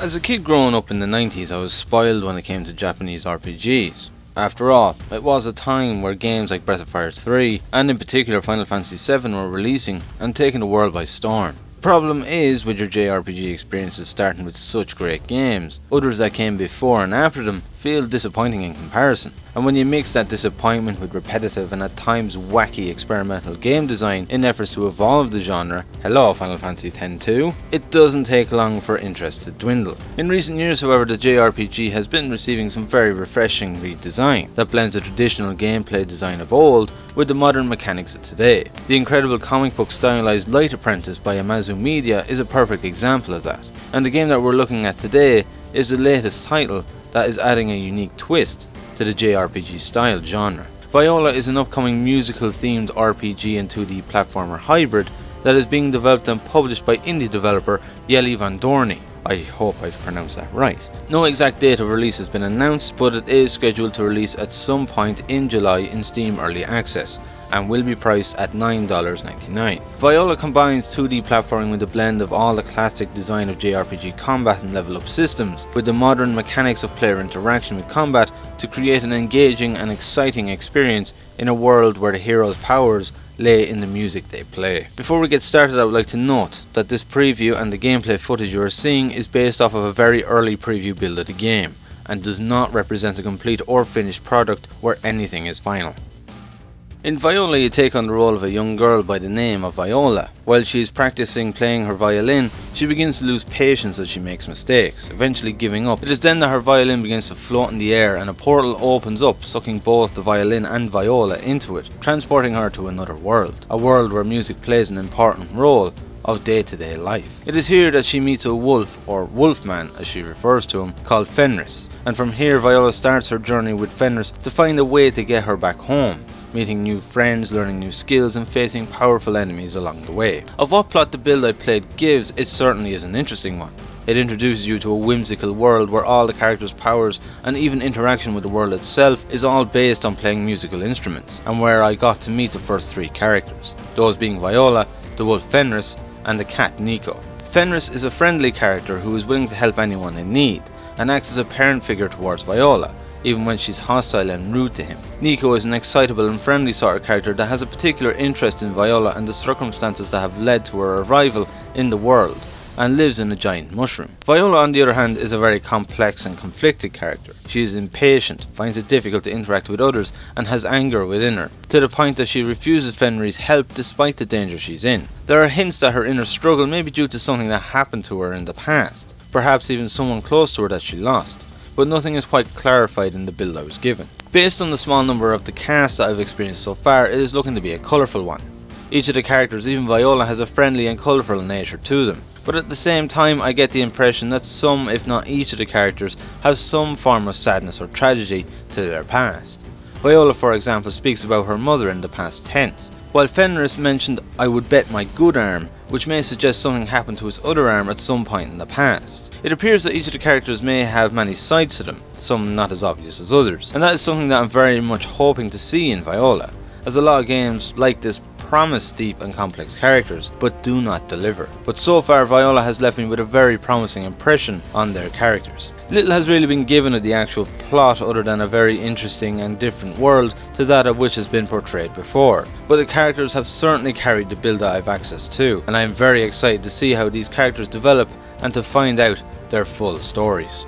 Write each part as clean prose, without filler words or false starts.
As a kid growing up in the 90s, I was spoiled when it came to Japanese RPGs. After all, it was a time where games like Breath of Fire 3, and in particular Final Fantasy 7 were releasing and taking the world by storm. The problem is with your JRPG experiences starting with such great games, others that came before and after them feel disappointing in comparison. And when you mix that disappointment with repetitive and at times wacky experimental game design in efforts to evolve the genre, hello Final Fantasy X-2, it doesn't take long for interest to dwindle. In recent years, however, the JRPG has been receiving some very refreshing redesign that blends the traditional gameplay design of old with the modern mechanics of today. The incredible comic book stylized Light Apprentice by Amazu Media is a perfect example of that. And the game that we're looking at today is the latest title that is adding a unique twist to the JRPG style genre. Viola is an upcoming musical themed RPG and 2D platformer hybrid that is being developed and published by indie developer Jelle van Doorne. I hope I've pronounced that right. No exact date of release has been announced, but it is scheduled to release at some point in July in Steam Early Access, and will be priced at $9.99. Viola combines 2D platforming with a blend of all the classic design of JRPG combat and level up systems, with the modern mechanics of player interaction with combat to create an engaging and exciting experience in a world where the hero's powers lay in the music they play. Before we get started, I would like to note that this preview and the gameplay footage you are seeing is based off of a very early preview build of the game, and does not represent a complete or finished product where anything is final. In Viola, you take on the role of a young girl by the name of Viola. While she is practicing playing her violin, she begins to lose patience as she makes mistakes, eventually giving up. It is then that her violin begins to float in the air and a portal opens up, sucking both the violin and Viola into it, transporting her to another world. A world where music plays an important role of day-to-day life. It is here that she meets a wolf, or wolfman as she refers to him, called Fenris. And from here Viola starts her journey with Fenris to find a way to get her back home, meeting new friends, learning new skills and facing powerful enemies along the way. Of what plot the build I played gives, it certainly is an interesting one. It introduces you to a whimsical world where all the characters' powers and even interaction with the world itself is all based on playing musical instruments, and where I got to meet the first three characters, those being Viola, the wolf Fenris and the cat Nico. Fenris is a friendly character who is willing to help anyone in need, and acts as a parent figure towards Viola, even when she's hostile and rude to him. Nico is an excitable and friendly sort of character that has a particular interest in Viola and the circumstances that have led to her arrival in the world, and lives in a giant mushroom. Viola, on the other hand, is a very complex and conflicted character. She is impatient, finds it difficult to interact with others, and has anger within her, to the point that she refuses Fenris' help despite the danger she's in. There are hints that her inner struggle may be due to something that happened to her in the past, perhaps even someone close to her that she lost, but nothing is quite clarified in the build I was given. Based on the small number of the cast that I've experienced so far, it is looking to be a colourful one. Each of the characters, even Viola, has a friendly and colourful nature to them, but at the same time I get the impression that some, if not each of the characters, have some form of sadness or tragedy to their past. Viola, for example, speaks about her mother in the past tense, while Fenris mentioned "I would bet my good arm," which may suggest something happened to his other arm at some point in the past. It appears that each of the characters may have many sides to them, some not as obvious as others, and that is something that I'm very much hoping to see in Viola, as a lot of games like this promise deep and complex characters, but do not deliver. But so far Viola has left me with a very promising impression on their characters. Little has really been given of the actual plot other than a very interesting and different world to that of which has been portrayed before, but the characters have certainly carried the build that I have access to, and I am very excited to see how these characters develop and to find out their full stories.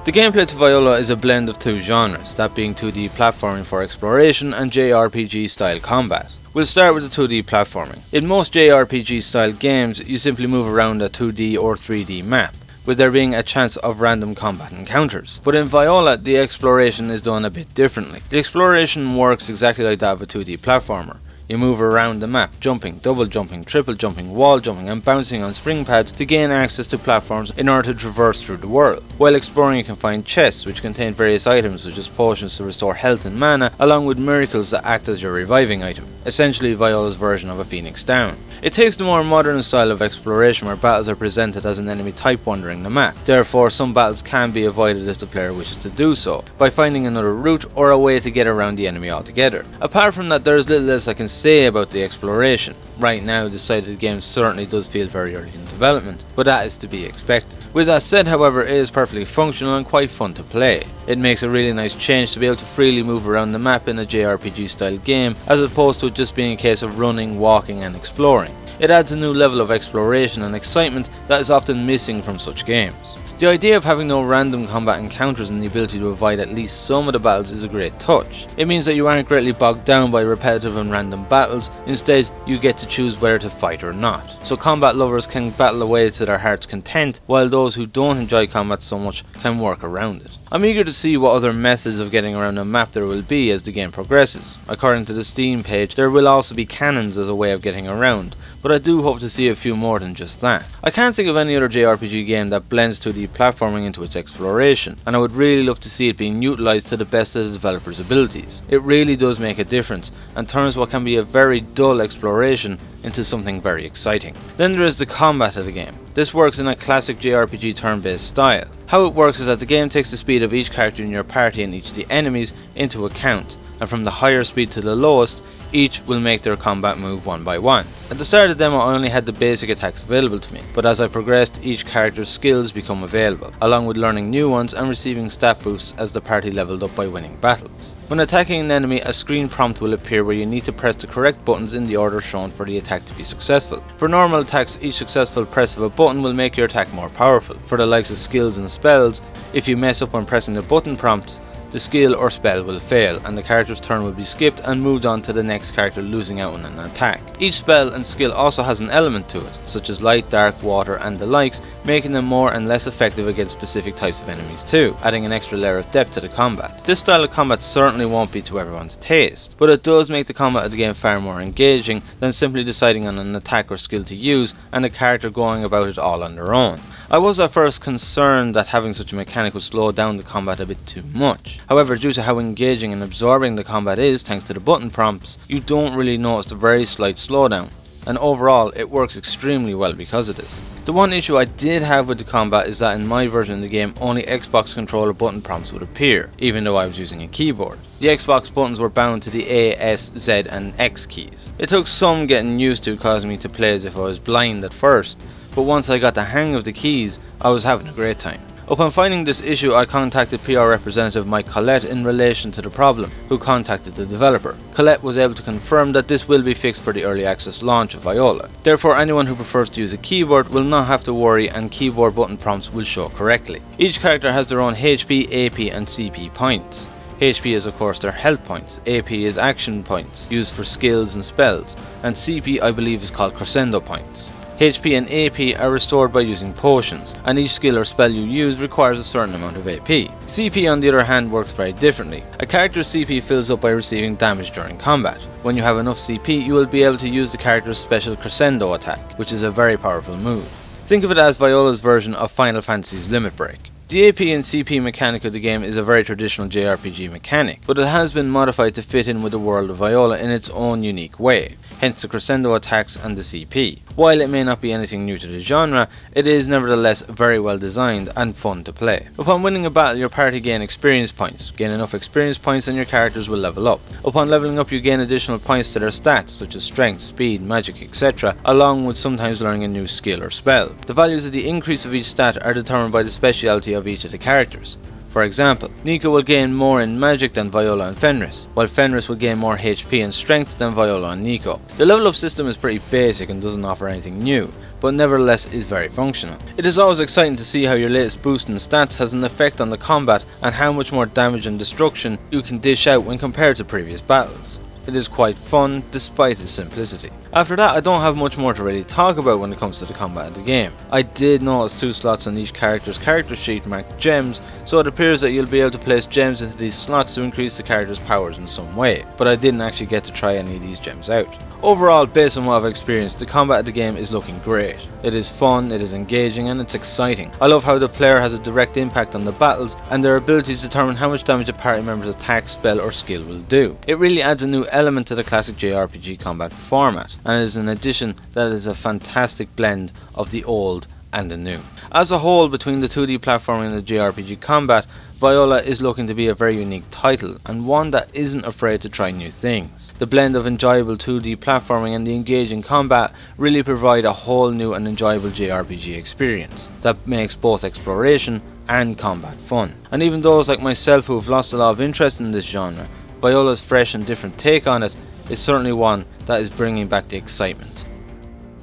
The gameplay to Viola is a blend of two genres, that being 2D platforming for exploration and JRPG style combat. We'll start with the 2D platforming. In most JRPG style games, you simply move around a 2D or 3D map, with there being a chance of random combat encounters. But in Viola, the exploration is done a bit differently. The exploration works exactly like that of a 2D platformer. You move around the map, jumping, double jumping, triple jumping, wall jumping and bouncing on spring pads to gain access to platforms in order to traverse through the world. While exploring, you can find chests which contain various items such as potions to restore health and mana, along with miracles that act as your reviving item, essentially Viola's version of a Phoenix Down. It takes the more modern style of exploration where battles are presented as an enemy type wandering the map. Therefore, some battles can be avoided if the player wishes to do so, by finding another route or a way to get around the enemy altogether. Apart from that, there is little else I can say about the exploration. Right now, the side of the game certainly does feel very early in development. development, but that is to be expected. With that said, however, it is perfectly functional and quite fun to play. It makes a really nice change to be able to freely move around the map in a JRPG style game, as opposed to it just being a case of running, walking and exploring. It adds a new level of exploration and excitement that is often missing from such games. The idea of having no random combat encounters and the ability to avoid at least some of the battles is a great touch. It means that you aren't greatly bogged down by repetitive and random battles, instead you get to choose whether to fight or not. So combat lovers can battle away to their heart's content, while those who don't enjoy combat so much can work around it. I'm eager to see what other methods of getting around the map there will be as the game progresses. According to the Steam page, there will also be cannons as a way of getting around, but I do hope to see a few more than just that. I can't think of any other JRPG game that blends 2D platforming into its exploration, and I would really love to see it being utilised to the best of the developer's abilities. It really does make a difference, and turns what can be a very dull exploration into something very exciting. Then there is the combat of the game. This works in a classic JRPG turn-based style. How it works is that the game takes the speed of each character in your party and each of the enemies into account, and from the higher speed to the lowest, each will make their combat move one by one. At the start of the demo I only had the basic attacks available to me, but as I progressed each character's skills become available, along with learning new ones and receiving stat boosts as the party leveled up by winning battles. When attacking an enemy, a screen prompt will appear where you need to press the correct buttons in the order shown for the attack to be successful. For normal attacks, each successful press of a button will make your attack more powerful. For the likes of skills and spells, if you mess up when pressing the button prompts, the skill or spell will fail and the character's turn will be skipped and moved on to the next character, losing out on an attack. Each spell and skill also has an element to it, such as light, dark, water and the likes, making them more and less effective against specific types of enemies too, adding an extra layer of depth to the combat. This style of combat certainly won't be to everyone's taste, but it does make the combat of the game far more engaging than simply deciding on an attack or skill to use and the character going about it all on their own. I was at first concerned that having such a mechanic would slow down the combat a bit too much. However, due to how engaging and absorbing the combat is thanks to the button prompts, you don't really notice the very slight slowdown, and overall it works extremely well because of this. The one issue I did have with the combat is that in my version of the game only Xbox controller button prompts would appear, even though I was using a keyboard. The Xbox buttons were bound to the A, S, Z and X keys. It took some getting used to, causing me to play as if I was blind at first, but once I got the hang of the keys, I was having a great time. Upon finding this issue, I contacted PR representative Mike Collette in relation to the problem, who contacted the developer. Collette was able to confirm that this will be fixed for the early access launch of Viola. Therefore, anyone who prefers to use a keyboard will not have to worry and keyboard button prompts will show correctly. Each character has their own HP, AP and CP points. HP is of course their health points, AP is action points used for skills and spells, and CP I believe is called crescendo points. HP and AP are restored by using potions, and each skill or spell you use requires a certain amount of AP. CP on the other hand works very differently. A character's CP fills up by receiving damage during combat. When you have enough CP, you will be able to use the character's special crescendo attack, which is a very powerful move. Think of it as Viola's version of Final Fantasy's Limit Break. The AP and CP mechanic of the game is a very traditional JRPG mechanic, but it has been modified to fit in with the world of Viola in its own unique way, hence the crescendo attacks and the CP. While it may not be anything new to the genre, it is nevertheless very well designed and fun to play. Upon winning a battle, your party gain experience points. Gain enough experience points and your characters will level up. Upon leveling up, you gain additional points to their stats such as strength, speed, magic, etc., along with sometimes learning a new skill or spell. The values of the increase of each stat are determined by the speciality of each of the characters. For example, Nico will gain more in magic than Viola and Fenris, while Fenris will gain more HP and strength than Viola and Nico. The level up system is pretty basic and doesn't offer anything new, but nevertheless is very functional. It is always exciting to see how your latest boost in stats has an effect on the combat and how much more damage and destruction you can dish out when compared to previous battles. It is quite fun despite its simplicity. After that, I don't have much more to really talk about when it comes to the combat of the game. I did notice 2 slots on each character's character sheet marked gems, so it appears that you'll be able to place gems into these slots to increase the character's powers in some way, but I didn't actually get to try any of these gems out. Overall, based on what I've experienced, the combat of the game is looking great. It is fun, it is engaging and it's exciting. I love how the player has a direct impact on the battles and their abilities determine how much damage a party member's attack, spell or skill will do. It really adds a new element to the classic JRPG combat format, and it is an addition that is a fantastic blend of the old and the new. As a whole, between the 2D platforming and the JRPG combat, Viola is looking to be a very unique title, and one that isn't afraid to try new things. The blend of enjoyable 2D platforming and the engaging combat really provide a whole new and enjoyable JRPG experience that makes both exploration and combat fun. And even those like myself who have lost a lot of interest in this genre, Viola's fresh and different take on it is certainly one that is bringing back the excitement.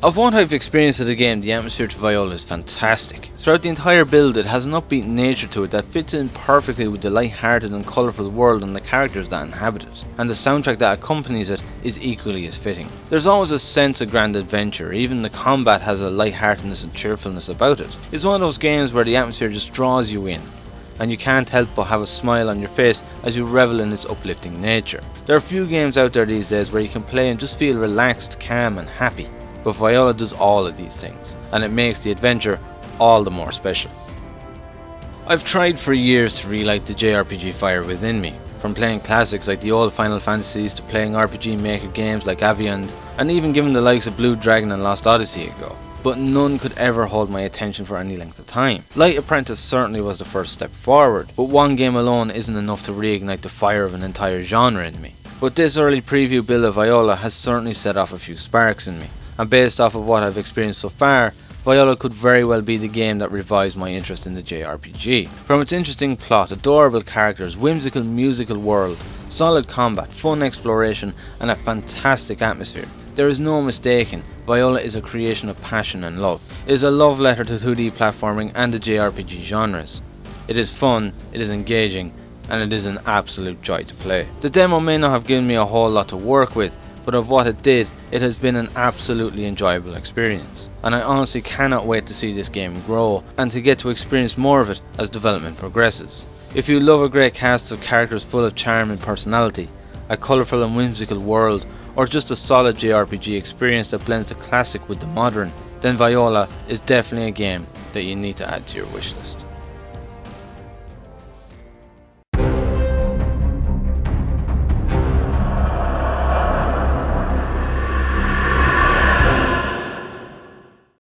Of what I've experienced of the game, the atmosphere to Viola is fantastic. Throughout the entire build it has an upbeat nature to it that fits in perfectly with the light-hearted and colourful world and the characters that inhabit it, and the soundtrack that accompanies it is equally as fitting. There's always a sense of grand adventure, even the combat has a light-heartedness and cheerfulness about it. It's one of those games where the atmosphere just draws you in, and you can't help but have a smile on your face as you revel in its uplifting nature. There are few games out there these days where you can play and just feel relaxed, calm and happy. But Viola does all of these things, and it makes the adventure all the more special. I've tried for years to relight the JRPG fire within me, from playing classics like the old Final Fantasies to playing RPG Maker games like Aviand, and even giving the likes of Blue Dragon and Lost Odyssey a go. But none could ever hold my attention for any length of time. Light Apprentice certainly was the first step forward, but one game alone isn't enough to reignite the fire of an entire genre in me. But this early preview build of Viola has certainly set off a few sparks in me. And based off of what I've experienced so far, Viola could very well be the game that revives my interest in the JRPG. From its interesting plot, adorable characters, whimsical musical world, solid combat, fun exploration and a fantastic atmosphere, there is no mistaking, Viola is a creation of passion and love. It is a love letter to 2D platforming and the JRPG genres. It is fun, it is engaging, and it is an absolute joy to play. The demo may not have given me a whole lot to work with, but of what it did, it has been an absolutely enjoyable experience, and I honestly cannot wait to see this game grow and to get to experience more of it as development progresses. If you love a great cast of characters full of charm and personality, a colourful and whimsical world, or just a solid JRPG experience that blends the classic with the modern, then Viola is definitely a game that you need to add to your wishlist.